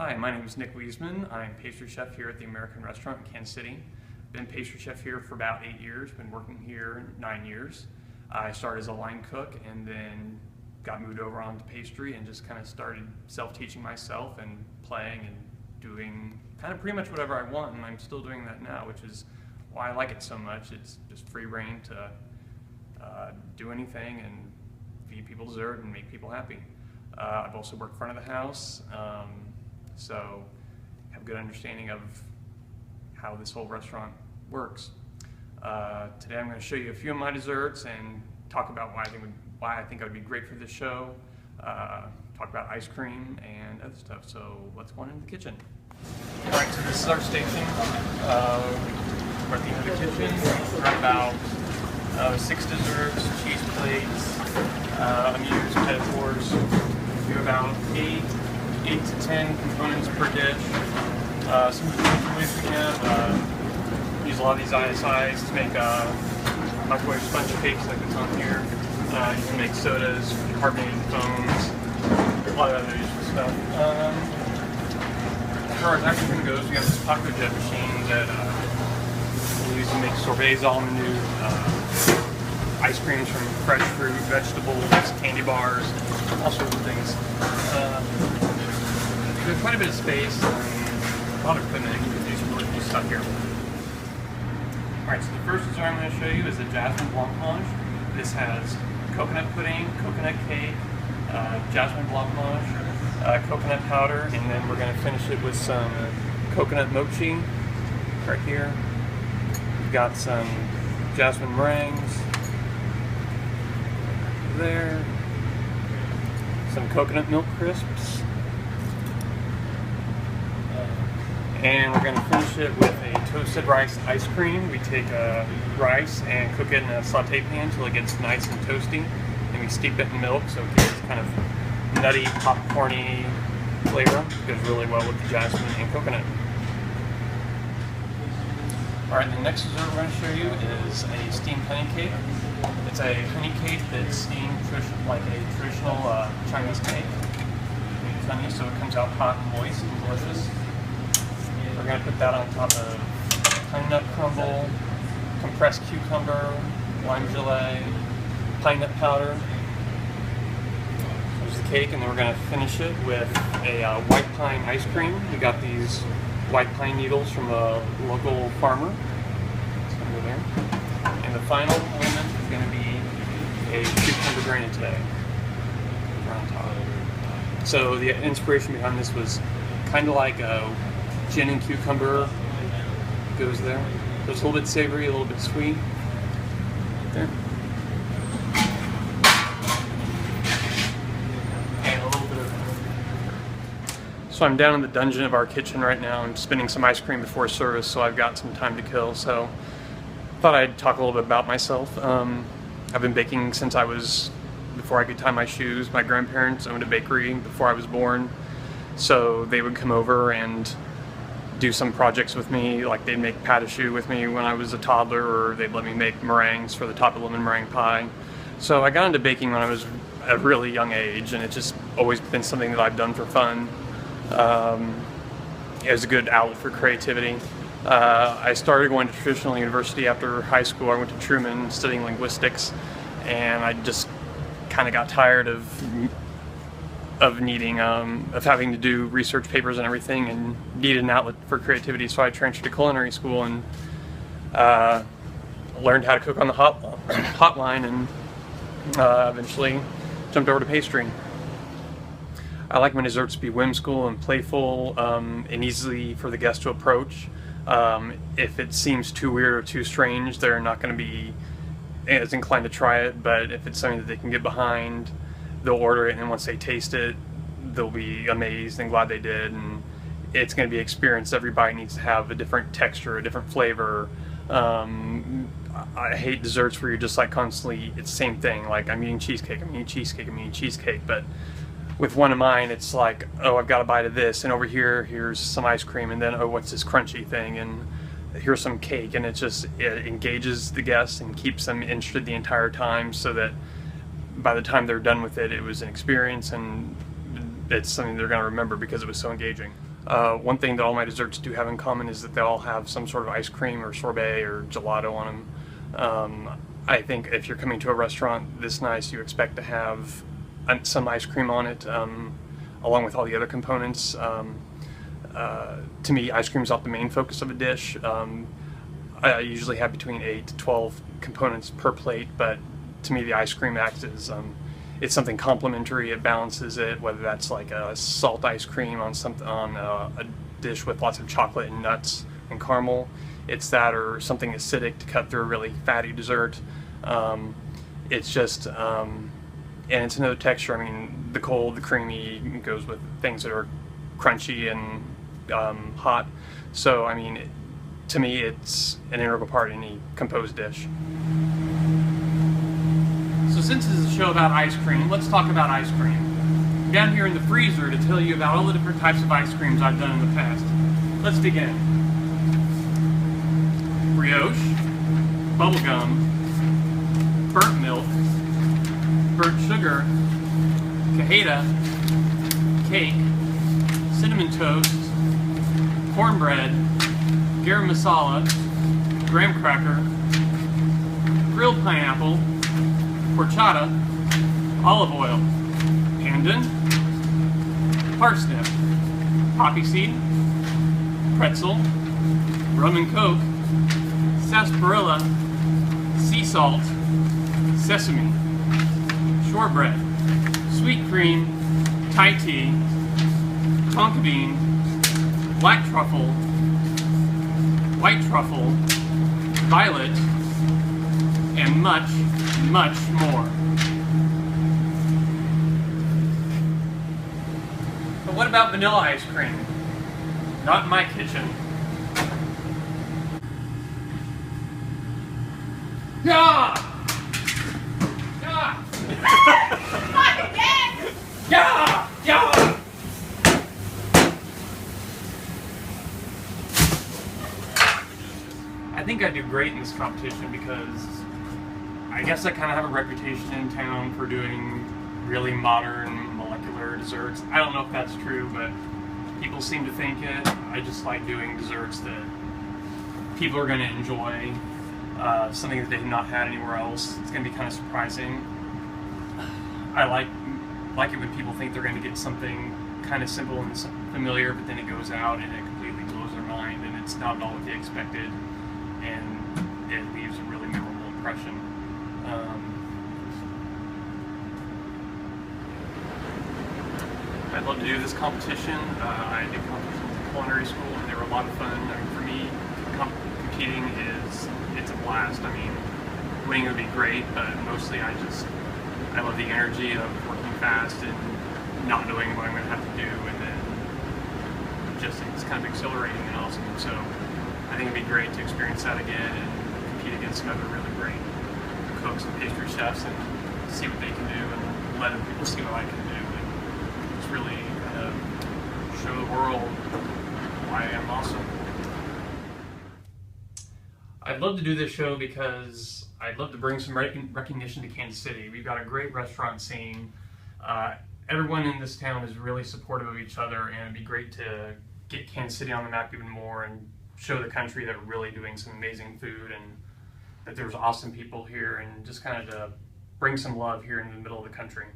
Hi, my name is Nick Wesemann. I'm pastry chef here at the American Restaurant in Kansas City. Been pastry chef here for about 8 years, been working here 9 years. I started as a line cook and then got moved over onto pastry and just kind of started self-teaching myself and playing and doing kind of pretty much whatever I want, and I'm still doing that now, which is why I like it so much. It's just free reign to do anything and feed people dessert and make people happy. I've also worked front of the house, so have a good understanding of how this whole restaurant works. Today I'm going to show you a few of my desserts and talk about why I think I would be great for this show, talk about ice cream and other stuff. So let's go on into the kitchen. Alright, so this is our station. We're at the end of the kitchen. We're at about 6 desserts, cheese plates, amused metaphors. We do about 8 to 10 components per dish. Some different ways we have. Use a lot of these ISIs to make microwave sponge cakes like that's on here. You can make sodas, carbonated foams, a lot of other useful stuff. As far as ice cream goes, we have this taco jet machine that we use to make sorbets all menu, ice creams from fresh fruit, vegetables, candy bars, all sorts of things. There's quite a bit of space and a lot of equipment. You can do some really cool stuff here. Alright, so the first dessert I'm going to show you is the jasmine blancmange. This has coconut pudding, coconut cake, jasmine blancmange, coconut powder, and then we're going to finish it with some coconut mochi right here. We've got some jasmine meringues there, some coconut milk crisps, and we're going to finish it with a toasted rice ice cream. We take rice and cook it in a saute pan until it gets nice and toasty, and we steep it in milk so it gets kind of nutty, popcorny flavor. It goes really well with the jasmine and coconut. Alright, the next dessert we're going to show you is a steamed honey cake. It's a honey cake that's steamed like a traditional Chinese cake. It's honey, so it comes out hot and moist and delicious. We're going to put that on top of pine nut crumble, compressed cucumber, lime gelée, pine nut powder. There's the cake, and then we're going to finish it with a white pine ice cream. We got these white pine needles from a local farmer. It's going to go there. And the final element is going to be a cucumber granite on top. So the inspiration behind this was kind of like a gin and cucumber goes there. So it's a little bit savory, a little bit sweet. Right there. And a little bit of... So I'm down in the dungeon of our kitchen right now. I'm spinning some ice cream before service, so I've got some time to kill. So I thought I'd talk a little bit about myself. I've been baking since before I could tie my shoes. My grandparents owned a bakery before I was born. So they would come over and do some projects with me, like they'd make pâte à choux with me when I was a toddler, or they'd let me make meringues for the top of lemon meringue pie. So I got into baking when I was at a really young age, and it's just always been something that I've done for fun. It was a good outlet for creativity. I started going to traditional university after high school. I went to Truman studying linguistics, and I just kind of got tired of having to do research papers and everything, and needed an outlet for creativity. So I transferred to culinary school and learned how to cook on the hotline, and eventually jumped over to pastry. I like my desserts to be whimsical and playful, and easy for the guest to approach. If it seems too weird or too strange, they're not going to be as inclined to try it, but if it's something that they can get behind, they'll order it, and once they taste it, they'll be amazed and glad they did. And it's going to be experienced. Every bite needs to have a different texture, a different flavor. I hate desserts where you're just like constantly, it's the same thing, like I'm eating cheesecake, I'm eating cheesecake, I'm eating cheesecake, but with one of mine, it's like, oh, I've got a bite of this, and over here, here's some ice cream, and then, oh, what's this crunchy thing, and here's some cake, and it engages the guests and keeps them interested the entire time, so that by the time they're done with it, it was an experience, and it's something they're going to remember because it was so engaging. One thing that all my desserts do have in common is that they all have some sort of ice cream or sorbet or gelato on them. I think if you're coming to a restaurant this nice, you expect to have some ice cream on it, along with all the other components. To me, ice cream is not the main focus of a dish. I usually have between 8 to 12 components per plate, but to me the ice cream acts as it's something complementary. It balances it, whether that's like a salt ice cream on a dish with lots of chocolate and nuts and caramel. It's that, or something acidic to cut through a really fatty dessert. It's just and it's another texture. I mean, the cold, the creamy goes with things that are crunchy and hot. So I mean, to me, it's an integral part in any composed dish. So since this is a show about ice cream, let's talk about ice cream. I'm down here in the freezer to tell you about all the different types of ice creams I've done in the past. Let's begin. Brioche, bubblegum, burnt milk, burnt sugar, cajeta, cake, cinnamon toast, cornbread, garam masala, graham cracker, grilled pineapple, horchata, olive oil, pandan, parsnip, poppy seed, pretzel, rum and coke, sarsaparilla, sea salt, sesame, shortbread, sweet cream, Thai tea, tonka bean, black truffle, white truffle, violet, and much, much more. But what about vanilla ice cream? Not in my kitchen. Yeah! Yeah! Yeah! Yeah! I think I do great in this competition because I guess I kind of have a reputation in town for doing really modern molecular desserts. I don't know if that's true, but people seem to think it. I just like doing desserts that people are going to enjoy, something that they've not had anywhere else. It's going to be kind of surprising. I like it when people think they're going to get something kind of simple and familiar, but then it goes out and it completely blows their mind, and it's not at all what they expected, and it leaves a really memorable impression. I'd love to do this competition. I did competitions in culinary school, and they were a lot of fun. I mean, for me, competing it's a blast. I mean, winning would be great, but mostly I love the energy of working fast and not knowing what I'm going to have to do, and then it's kind of exhilarating and awesome. So I think it'd be great to experience that again and compete against some other really great cooks and pastry chefs and see what they can do and let other people see what I can do, and just really kind of show the world why I'm awesome. I'd love to do this show because I'd love to bring some recognition to Kansas City. We've got a great restaurant scene. Everyone in this town is really supportive of each other, and it'd be great to get Kansas City on the map even more and show the country that we're really doing some amazing food and that there's awesome people here, and just kind of to bring some love here in the middle of the country.